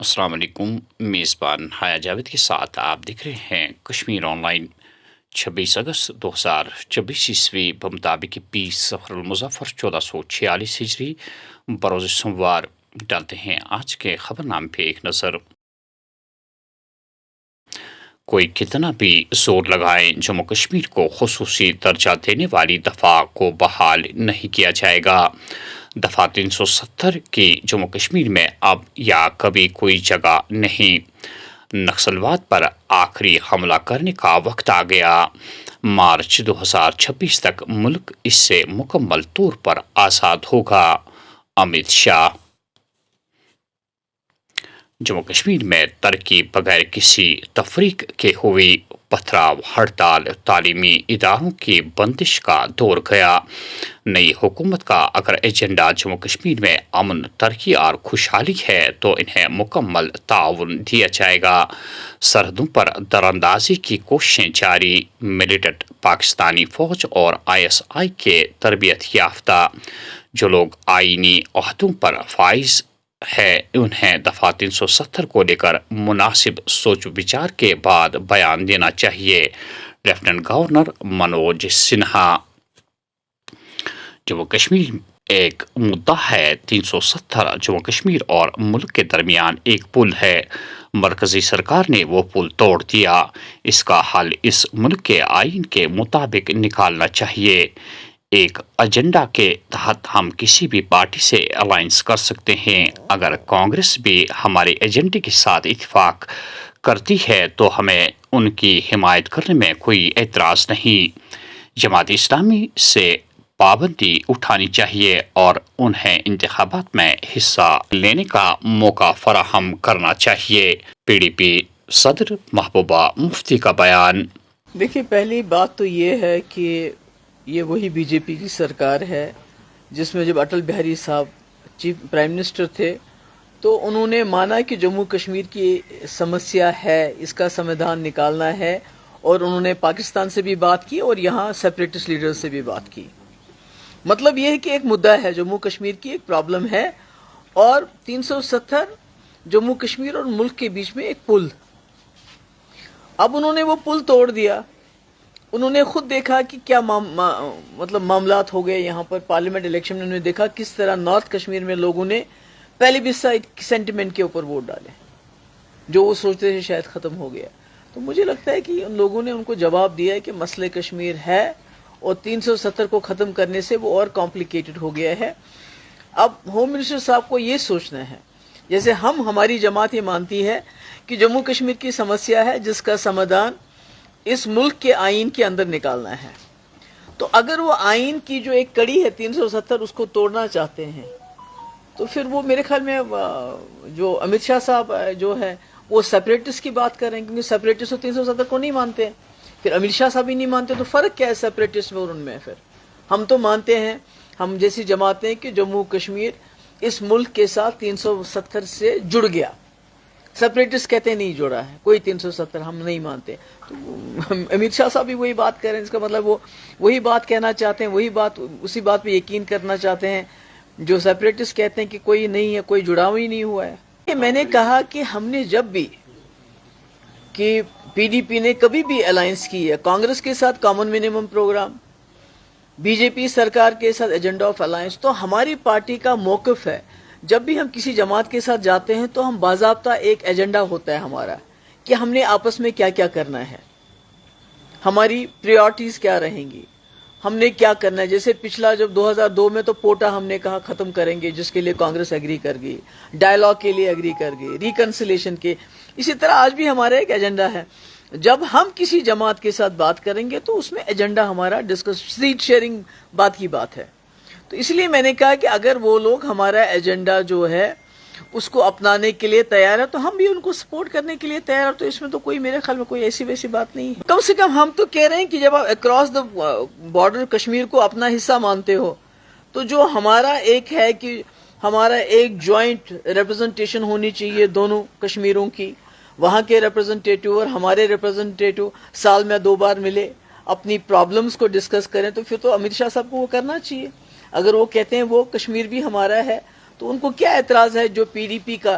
السلام علیکم۔ میزبان حیا جاوید کے ساتھ آپ دیکھ رہے ہیں کشمیر آن لائن۔ 26 اگست 2024 عیسوی بمطابق 20 سفر المظفر 1446 ہجری بروز سوموار۔ ڈالتے ہیں آج کے خبر نام پہ ایک نظر۔ کوئی کتنا بھی زور لگائیں، جموں کشمیر کو خصوصی درجہ دینے والی دفعہ کو بحال نہیں کیا جائے گا۔ دفعہ 370 کی جموں کشمیر میں اب یا کبھی کوئی جگہ نہیں۔ نکسلواد پر آخری حملہ کرنے کا وقت آ گیا۔ مارچ 2026 تک ملک اس سے مکمل طور پر آزاد ہوگا: امت شاہ۔ جموں کشمیر میں ترقی بغیر کسی تفریق کے ہوئی پتھراؤ ہڑتال، تعلیمی اداروں کی بندش کا دور گیا۔ نئی حکومت کا اگر ایجنڈا جموں کشمیر میں امن، ترقی اور خوشحالی ہے تو انہیں مکمل تعاون دیا جائے گا۔ سرحدوں پر دراندازی کی کوششیں جاری۔ ملیٹنٹ پاکستانی فوج اور ISI کے تربیت یافتہ جو لوگ آئینی عہدوں پر فائز ہے انہیں دفعہ 370 کو لے کر مناسب سوچ وچار کے بعد بیان دینا چاہیے: لیفٹننٹ گورنر منوج سنہا۔ جموں کشمیر ایک مدعا ہے، 370 جموں کشمیر اور ملک کے درمیان ایک پل ہے۔ مرکزی سرکار نے وہ پل توڑ دیا۔ اس کا حل اس ملک کے آئین کے مطابق نکالنا چاہیے۔ ایک ایجنڈا کے تحت ہم کسی بھی پارٹی سے الائنس کر سکتے ہیں۔ اگر کانگریس بھی ہمارے ایجنڈے کے ساتھ اتفاق کرتی ہے تو ہمیں ان کی حمایت کرنے میں کوئی اعتراض نہیں۔ جماعت اسلامی سے پابندی اٹھانی چاہیے اور انہیں انتخابات میں حصہ لینے کا موقع فراہم کرنا چاہیے: PDP صدر محبوبہ مفتی کا بیان۔ دیکھیے، پہلی بات تو یہ ہے کہ یہ وہی BJP کی سرکار ہے جس میں جب اٹل بہاری صاحب چیف پرائم منسٹر تھے تو انہوں نے مانا کہ جموں کشمیر کی سمسیا ہے، اس کا سمادھان نکالنا ہے، اور انہوں نے پاکستان سے بھی بات کی اور یہاں سیپریٹسٹ لیڈر سے بھی بات کی۔ مطلب یہ ہے کہ ایک مدعا ہے، جموں کشمیر کی ایک پرابلم ہے، اور 370 جموں کشمیر اور ملک کے بیچ میں ایک پل۔ اب انہوں نے وہ پل توڑ دیا۔ انہوں نے خود دیکھا کہ کیا مطلب معاملات ہو گئے یہاں پر۔ پارلیمنٹ الیکشن میں انہوں نے دیکھا کس طرح نارتھ کشمیر میں لوگوں نے پہلے بھی سینٹیمنٹ کے اوپر ووٹ ڈالے، جو وہ سوچتے تھے شاید ختم ہو گیا۔ تو مجھے لگتا ہے کہ ان لوگوں نے ان کو جواب دیا ہے کہ مسئلہ کشمیر ہے، اور 370 کو ختم کرنے سے وہ اور کمپلیکیٹڈ ہو گیا ہے۔ اب ہوم منسٹر صاحب کو یہ سوچنا ہے، جیسے ہماری جماعت یہ مانتی ہے کہ جموں کشمیر کی سمسیا ہے جس کا سمادھان اس ملک کے آئین کے اندر نکالنا ہے، تو اگر وہ آئین کی جو ایک کڑی ہے 370 اس کو توڑنا چاہتے ہیں تو پھر وہ میرے خیال میں جو امت شاہ صاحب جو ہے وہ سیپریٹسٹ کی بات کر رہے ہیں، کیونکہ سیپریٹسٹ تو 370 کو نہیں مانتے، پھر امت شاہ صاحب ہی نہیں مانتے، تو فرق کیا ہے سیپریٹسٹ میں اور ان میں؟ پھر ہم تو مانتے ہیں، ہم جیسی جماعتیں، کہ جموں کشمیر اس ملک کے ساتھ 370 سے جڑ گیا۔ سیپریٹسٹ کہتے ہیں نہیں جڑا ہے، کوئی 370 ہم نہیں مانتے۔ تو امت شاہ صاحب بھی وہی بات کہہ رہے ہیں، اس کا مطلب وہ وہی بات کہنا چاہتے ہیں، اسی بات پہ یقین کرنا چاہتے ہیں جو سیپریٹسٹ کہتے ہیں کہ کوئی نہیں ہے، کوئی جڑاؤ ہی نہیں ہوا ہے۔ میں نے کہا کہ ہم نے جب بھی کہ PDP نے کبھی بھی الائنس کی ہے کانگریس کے ساتھ، کامن منیمم پروگرام، BJP سرکار کے ساتھ ایجنڈا آف الائنس، تو ہماری پارٹی کا موقف ہے جب بھی ہم کسی جماعت کے ساتھ جاتے ہیں تو ہم باضابطہ ایک ایجنڈا ہوتا ہے ہمارا کہ ہم نے آپس میں کیا کیا کرنا ہے، ہماری پریورٹیز کیا رہیں گی، ہم نے کیا کرنا ہے۔ جیسے پچھلا جب 2002 میں تو پوٹا ہم نے کہا ختم کریں گے، جس کے لیے کانگریس ایگری کر گئی، ڈائلاگ کے لیے ایگری کر گئی، ریکنسیلیشن کے۔ اسی طرح آج بھی ہمارا ایک ایجنڈا ہے، جب ہم کسی جماعت کے ساتھ بات کریں گے تو اس میں ایجنڈا ہمارا ڈسکس، سیٹ شیئرنگ بات کی بات ہے۔ تو اس لیے میں نے کہا کہ اگر وہ لوگ ہمارا ایجنڈا جو ہے اس کو اپنانے کے لیے تیار ہے تو ہم بھی ان کو سپورٹ کرنے کے لیے تیار ہیں، تو اس میں تو کوئی میرے خیال میں کوئی ایسی ویسی بات نہیں ہے۔ کم سے کم ہم تو کہہ رہے ہیں کہ جب آپ اکراس دا بارڈر کشمیر کو اپنا حصہ مانتے ہو تو جو ہمارا ایک ہے کہ ہمارا ایک جوائنٹ ریپرزنٹیشن ہونی چاہیے دونوں کشمیروں کی، وہاں کے ریپرزنٹیٹیو اور ہمارے ریپرزنٹیٹیو سال میں 2 بار ملے، اپنی پرابلمز کو ڈسکس کریں، تو پھر تو امت شاہ صاحب کو وہ کرنا چاہیے۔ اگر وہ کہتے ہیں وہ کشمیر بھی ہمارا ہے تو ان کو کیا اعتراض ہے جو PDP کا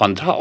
15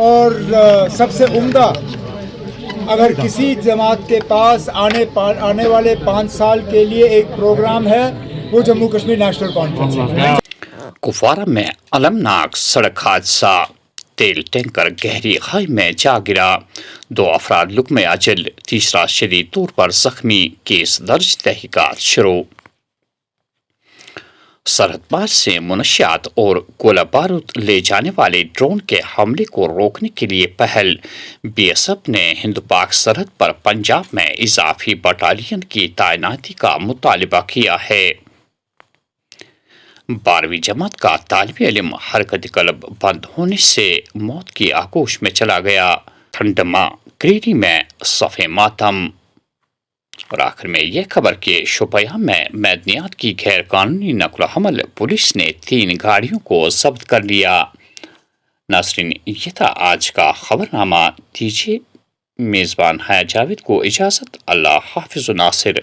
اور سب سے عمدہ اگر کسی جماعت کے پاس آنے والے 5 سال کے لیے ایک پروگرام ہے وہ جموں کشمیر نیشنل کانفرنس ہے۔ کپوارہ میں المناک سڑک حادثہ، تیل ٹینکر گہری خائی میں جا گرا، 2 افراد لقمہ اجل، تیسرا شدید طور پر زخمی، کیس درج، تحقیقات شروع۔ سرحد پار سے منشیات اور گولہ بارود لے جانے والے ڈرون کے حملے کو روکنے کے لیے پہل، بی ایس ایف نے ہند پاک سرحد پر پنجاب میں اضافی بٹالین کی تعیناتی کا مطالبہ کیا ہے۔ 12ویں جماعت کا طالب علم حرکت قلب بند ہونے سے موت کی آغوش میں چلا گیا، ٹھنڈما کریری میں صف ماتم۔ اور آخر میں یہ خبر کہ شوپیاں میں معدنیات کی غیر قانونی نقل و حمل، پولیس نے 3 گاڑیوں کو ضبط کر لیا۔ ناظرین، یہ تھا آج کا خبرنامہ۔ دیجیے میزبان حیا جاوید کو اجازت۔ اللہ حافظ ناصر۔